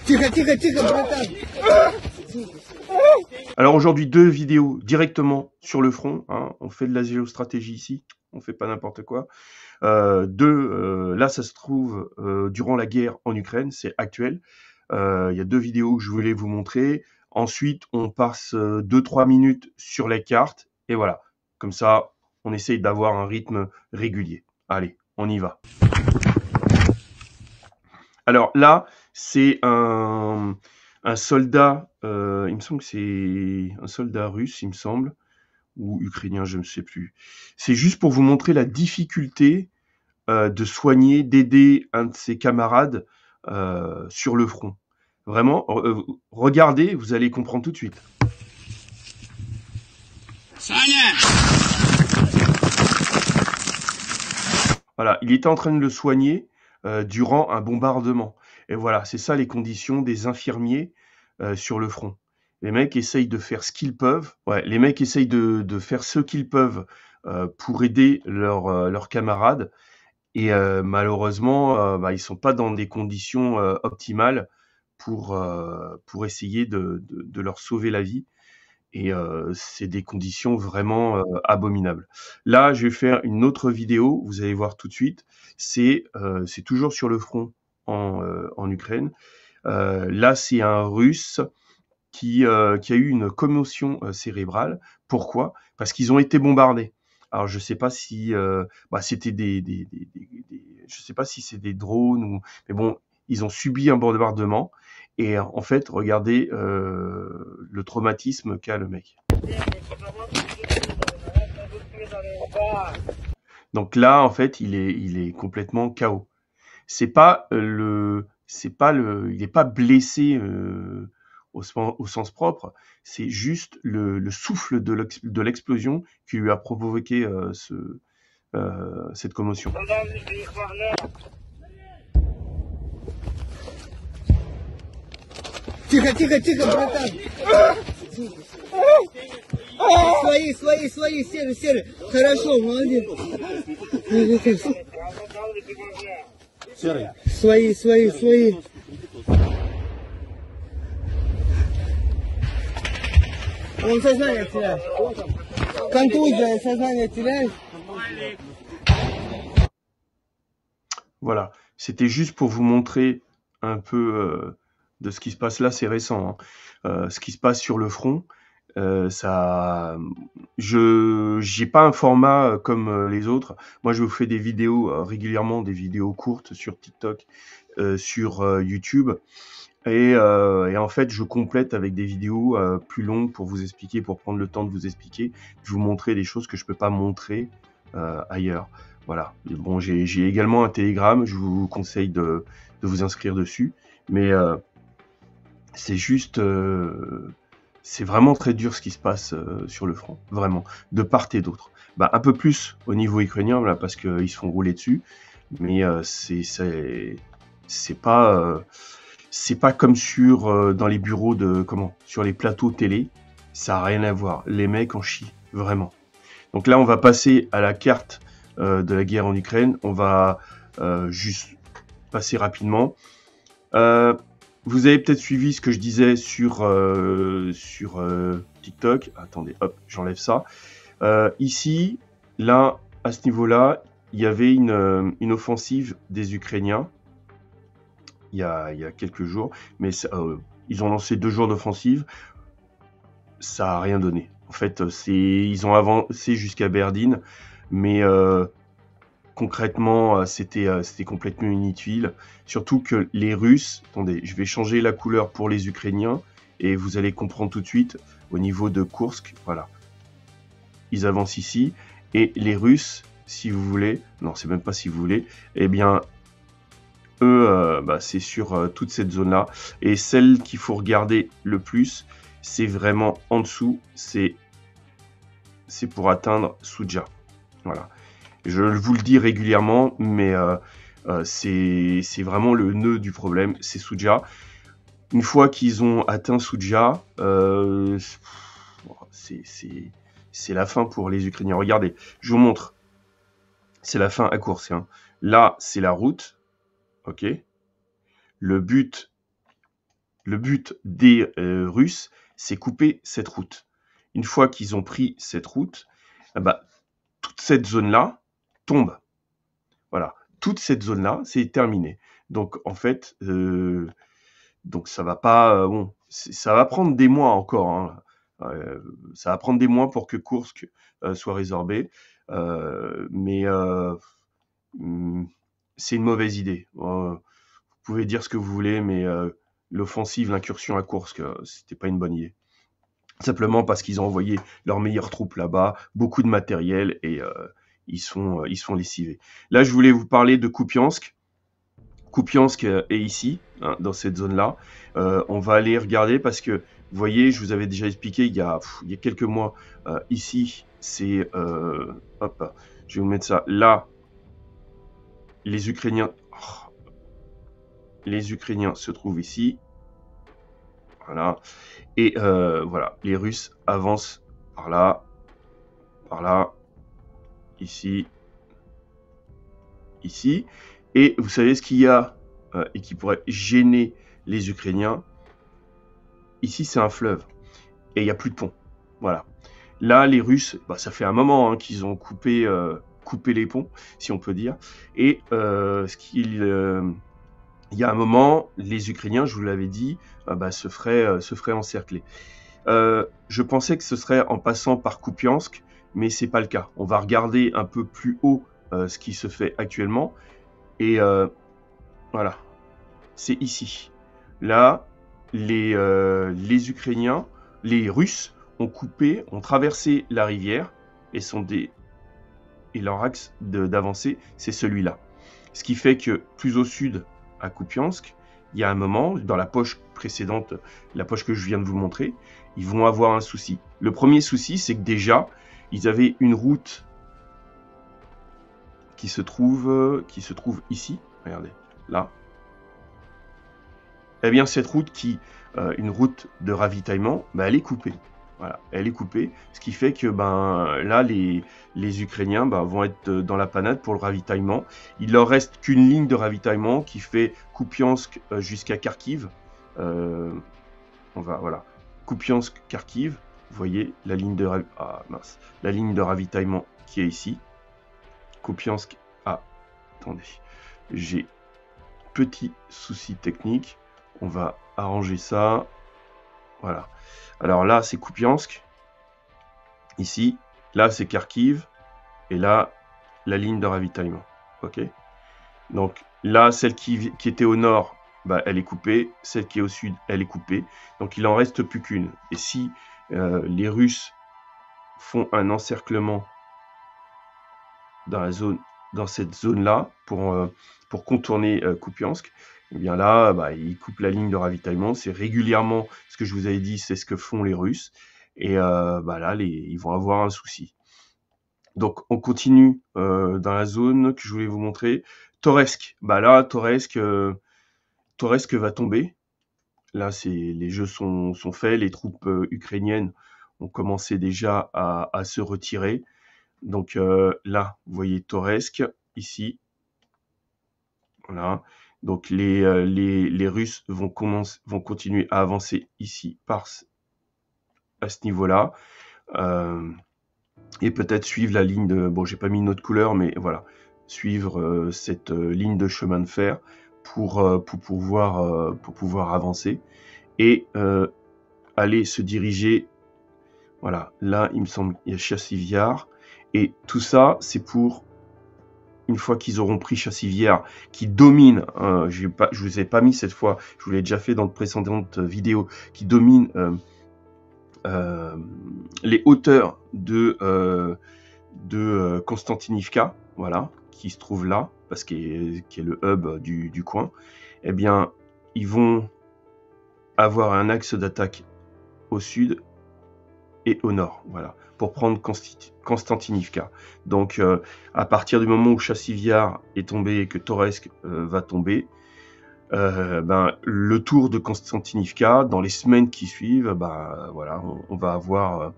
Тихо, тихо, тихо, братан. Alors aujourd'hui, 2 vidéos directement sur le front, hein. On fait de la géostratégie ici, on fait pas n'importe quoi. Là, ça se trouve durant la guerre en Ukraine, c'est actuel. Il y a 2 vidéos que je voulais vous montrer. Ensuite, on passe 2-3 minutes sur les cartes et voilà. Comme ça, on essaye d'avoir un rythme régulier. Allez, on y va. Alors là, c'est un soldat, il me semble que c'est un soldat russe, il me semble, ou ukrainien, je ne sais plus. C'est juste pour vous montrer la difficulté de soigner, d'aider un de ses camarades sur le front. Vraiment, regardez, vous allez comprendre tout de suite. Voilà, il était en train de le soigner durant un bombardement. Et voilà, c'est ça les conditions des infirmiers sur le front. Les mecs essayent de faire ce qu'ils peuvent. Ouais, les mecs essayent de faire ce qu'ils peuvent pour aider leurs camarades. Et malheureusement, ils sont pas dans des conditions optimales pour essayer de leur sauver la vie. Et c'est des conditions vraiment abominables. Là, je vais faire une autre vidéo, vous allez voir tout de suite. C'est toujours sur le front en Ukraine. Là, c'est un Russe qui a eu une commotion cérébrale. Pourquoi? Parce qu'ils ont été bombardés. Alors, je sais pas si c'était je sais pas si c'est des drones ou, mais bon, ils ont subi un bombardement. Et en fait, regardez le traumatisme qu'a le mec. Donc là, en fait, il est complètement KO. Il est pas blessé au sens propre. C'est juste le souffle de l'explosion qui lui a provoqué cette commotion. Тихо, тихо, тихо, братан. Свои, сели. Хорошо, молодец. Свои. Он сознание теряет. Контузия, сознание теряет. Voilà, c'était juste pour vous montrer un peu de ce qui se passe là, c'est récent, hein. Ce qui se passe sur le front, j'ai pas un format comme les autres. Moi, je vous fais des vidéos régulièrement, des vidéos courtes sur TikTok, sur YouTube. Et en fait, je complète avec des vidéos plus longues pour vous expliquer, pour prendre le temps de vous expliquer, de vous montrer des choses que je peux pas montrer ailleurs. Voilà. Et bon, j'ai également un Telegram, je vous conseille de vous inscrire dessus. Mais c'est juste, c'est vraiment très dur ce qui se passe sur le front, vraiment, de part et d'autre. Un peu plus au niveau ukrainien, là, parce qu'ils se font rouler dessus, mais c'est pas comme dans les bureaux sur les plateaux télé, ça a rien à voir. Les mecs en chient, vraiment. Donc là, on va passer à la carte de la guerre en Ukraine. On va juste passer rapidement. Vous avez peut-être suivi ce que je disais sur TikTok. Attendez, hop, j'enlève ça. Ici, là, à ce niveau-là, il y avait une offensive des Ukrainiens il y a quelques jours, mais ils ont lancé 2 jours d'offensive. Ça n'a rien donné. En fait, ils ont avancé jusqu'à Berdine, mais concrètement, c'était complètement inutile. Surtout que les Russes... Attendez, je vais changer la couleur pour les Ukrainiens et vous allez comprendre tout de suite au niveau de Koursk. Voilà. Ils avancent ici. Et les Russes, si vous voulez... Non, c'est même pas si vous voulez. Eh bien, eux, c'est sur toute cette zone-là. Et celle qu'il faut regarder le plus, c'est vraiment en dessous. C'est pour atteindre Soudzha. Voilà. Je vous le dis régulièrement, mais c'est vraiment le nœud du problème, c'est Soudzha. Une fois qu'ils ont atteint Soudzha, c'est la fin pour les Ukrainiens. Regardez, je vous montre. C'est la fin à Koursk. Hein. Là, c'est la route. Ok. Le but, le but des Russes, c'est couper cette route. Une fois qu'ils ont pris cette route, bah, toute cette zone-là tombe. Voilà, toute cette zone-là, c'est terminé. Donc en fait, donc ça va pas, bon, ça va prendre des mois encore, hein. Ça va prendre des mois pour que Koursk soit résorbé, mais c'est une mauvaise idée. Vous pouvez dire ce que vous voulez, mais l'offensive, l'incursion à Koursk, c'était pas une bonne idée. Simplement parce qu'ils ont envoyé leurs meilleures troupes là-bas, beaucoup de matériel, et ils sont lessivés. Là, je voulais vous parler de Kupiansk. Kupiansk est ici, hein, dans cette zone-là. On va aller regarder parce que, vous voyez, je vous avais déjà expliqué il y a quelques mois, ici, c'est... hop, je vais vous mettre ça. Là, les Ukrainiens se trouvent ici. Voilà. Et voilà, les Russes avancent par là, ici, ici. Et vous savez ce qu'il y a et qui pourrait gêner les Ukrainiens? Ici, c'est un fleuve et il n'y a plus de pont. Voilà. Là, les Russes, bah, ça fait un moment hein, qu'ils ont coupé les ponts, si on peut dire. Et il y a un moment, les Ukrainiens, je vous l'avais dit, bah, se feraient encercler. Je pensais que ce serait en passant par Kupiansk, mais c'est pas le cas. On va regarder un peu plus haut ce qui se fait actuellement. Et voilà, c'est ici. Là, les Ukrainiens, les Russes ont traversé la rivière et leur axe d'avancée, c'est celui-là. Ce qui fait que plus au sud, à Kupiansk, il y a un moment, dans la poche précédente, la poche que je viens de vous montrer, ils vont avoir un souci. Le premier souci, c'est que déjà, ils avaient une route qui se trouve ici. Regardez, là. Eh bien, cette route une route de ravitaillement, bah, elle est coupée. Voilà, elle est coupée, ce qui fait que là, les Ukrainiens vont être dans la panade pour le ravitaillement. Il leur reste qu'une ligne de ravitaillement qui fait Kupiansk jusqu'à Kharkiv. Voilà, Kupiansk-Kharkiv. Vous voyez la ligne la ligne de ravitaillement qui est ici. Kupiansk. Attendez, j'ai petit souci technique. On va arranger ça. Voilà. Alors là, c'est Kupiansk. Ici. Là, c'est Kharkiv. Et là, la ligne de ravitaillement. OK. Donc là, celle qui était au nord, elle est coupée. Celle qui est au sud, elle est coupée. Donc il en reste plus qu'une. Et si les Russes font un encerclement dans cette zone-là pour contourner Kupiansk, et bien là, ils coupent la ligne de ravitaillement. C'est régulièrement ce que je vous avais dit, c'est ce que font les Russes. Et là, ils vont avoir un souci. Donc, on continue dans la zone que je voulais vous montrer. Toretsk. Là, Toretsk va tomber. Là, les jeux sont faits. Les troupes ukrainiennes ont commencé déjà à se retirer. Donc là, vous voyez Toretsk, ici. Voilà. Donc les Russes vont continuer à avancer ici à ce niveau-là. Et peut-être suivre la ligne de... Bon, j'ai pas mis une autre couleur, mais voilà. Suivre cette ligne de chemin de fer pour pouvoir avancer. Et aller se diriger... Voilà, là, il me semble qu'il y a Chassiviar. Et tout ça, c'est pour... Une fois qu'ils auront pris Chassiviar, qui domine, je vous ai pas mis cette fois, je vous l'ai déjà fait dans de précédentes vidéos, qui domine les hauteurs de Konstantinivka, voilà, qui se trouve là, parce qui est le hub du coin. Eh bien, ils vont avoir un axe d'attaque au sud et au nord, voilà, pour prendre Konstantinivka. Donc, à partir du moment où Chassiviar est tombé et que Toretsk va tomber, le tour de Konstantinivka, dans les semaines qui suivent, voilà, on va avoir,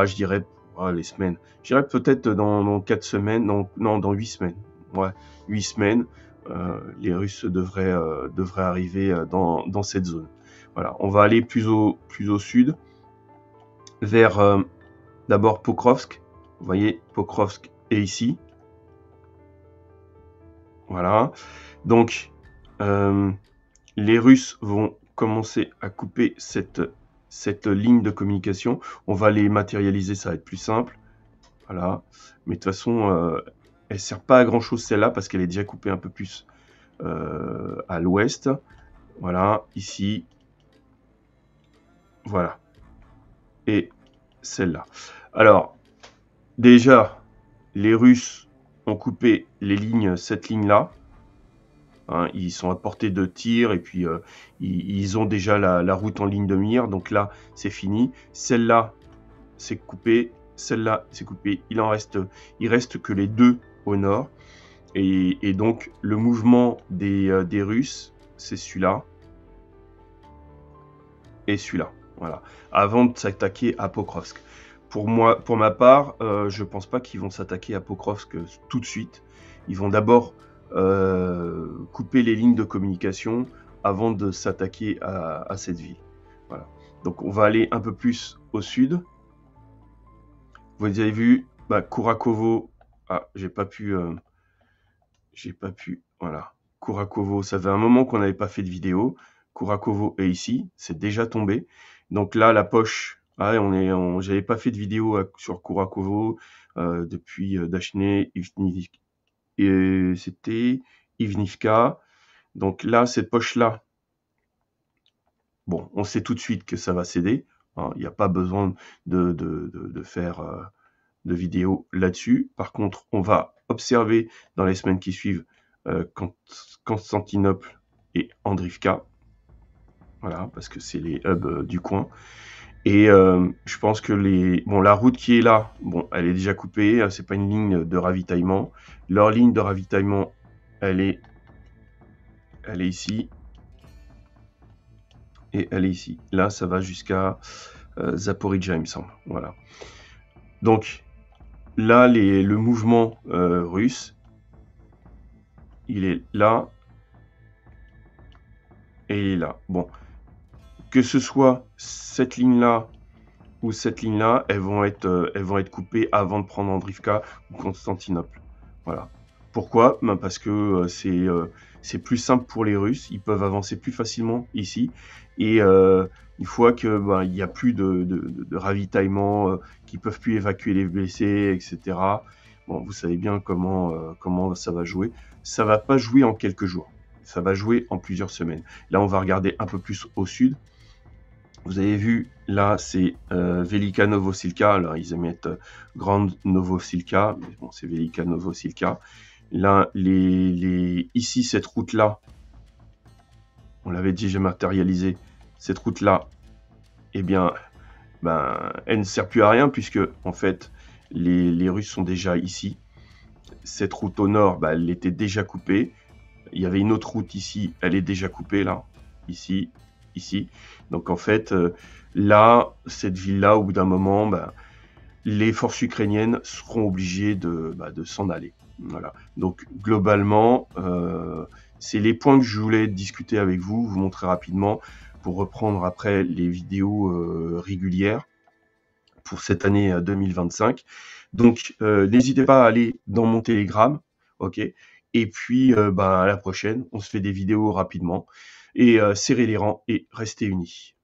je dirais, les semaines, je dirais peut-être dans 4 semaines, non, dans 8 semaines, ouais, 8 semaines, les Russes devraient arriver dans cette zone. Voilà, on va aller plus au sud, vers d'abord Pokrovsk. Vous voyez, Pokrovsk est ici. Voilà. Donc, les Russes vont commencer à couper cette ligne de communication. On va les matérialiser, ça va être plus simple. Voilà. Mais de toute façon, elle ne sert pas à grand-chose celle-là parce qu'elle est déjà coupée un peu plus à l'ouest. Voilà, ici. Voilà. Et celle-là. Alors, déjà, les Russes ont coupé les lignes, cette ligne-là. Hein, ils sont à portée de tir et puis ils ont déjà la route en ligne de mire. Donc là, c'est fini. Celle-là, c'est coupé. Celle-là, c'est coupé. Il reste que les deux au nord. Et donc, le mouvement des Russes, c'est celui-là. Et celui-là. Voilà. Avant de s'attaquer à Pokrovsk. Pour ma part, je pense pas qu'ils vont s'attaquer à Pokrovsk tout de suite. Ils vont d'abord couper les lignes de communication avant de s'attaquer à cette ville. Voilà. Donc on va aller un peu plus au sud. Vous avez vu, Kurakovo. Ah, j'ai pas pu. Voilà. Kurakovo, ça fait un moment qu'on n'avait pas fait de vidéo. Kurakovo est ici, c'est déjà tombé. Donc là, la poche. Ah, j'avais pas fait de vidéo sur Kurakovo depuis Dachne, et c'était Ivnivka. Donc là, cette poche-là, bon, on sait tout de suite que ça va céder. Hein, il n'y a pas besoin de faire de vidéo là-dessus. Par contre, on va observer dans les semaines qui suivent Constantinople et Andrivka. Voilà, parce que c'est les hubs du coin. Et je pense que la route qui est là, bon, elle est déjà coupée, c'est pas une ligne de ravitaillement. Leur ligne de ravitaillement, elle est ici. Et elle est ici. Là, ça va jusqu'à Zaporizhzhia, il me semble. Voilà. Donc, là, le mouvement russe, il est là. Et il est là. Bon. Que ce soit cette ligne-là ou cette ligne-là, elles vont être coupées avant de prendre Andrivka ou Constantinople. Voilà. Pourquoi? Parce que c'est plus simple pour les Russes. Ils peuvent avancer plus facilement ici. Et une fois qu'il n'y a plus de ravitaillement, qu'ils ne peuvent plus évacuer les blessés, etc. Bon, vous savez bien comment ça va jouer. Ça ne va pas jouer en quelques jours. Ça va jouer en plusieurs semaines. Là, on va regarder un peu plus au sud. Vous avez vu, là, c'est Velika Novosilka. Alors, ils émettent Grande Novosilka, mais bon, c'est Velika Novosilka. Là, ici, cette route-là, on l'avait déjà matérialisé. Cette route-là, eh bien, elle ne sert plus à rien puisque, en fait, les Russes sont déjà ici. Cette route au nord, elle était déjà coupée. Il y avait une autre route ici, elle est déjà coupée, là, ici. Donc en fait, là, cette ville-là, au bout d'un moment, les forces ukrainiennes seront obligées de s'en aller. Voilà. Donc globalement, c'est les points que je voulais discuter avec vous montrer rapidement pour reprendre après les vidéos régulières pour cette année 2025. Donc n'hésitez pas à aller dans mon Telegram, ok. Et puis à la prochaine, on se fait des vidéos rapidement. Et serrez les rangs et restez unis.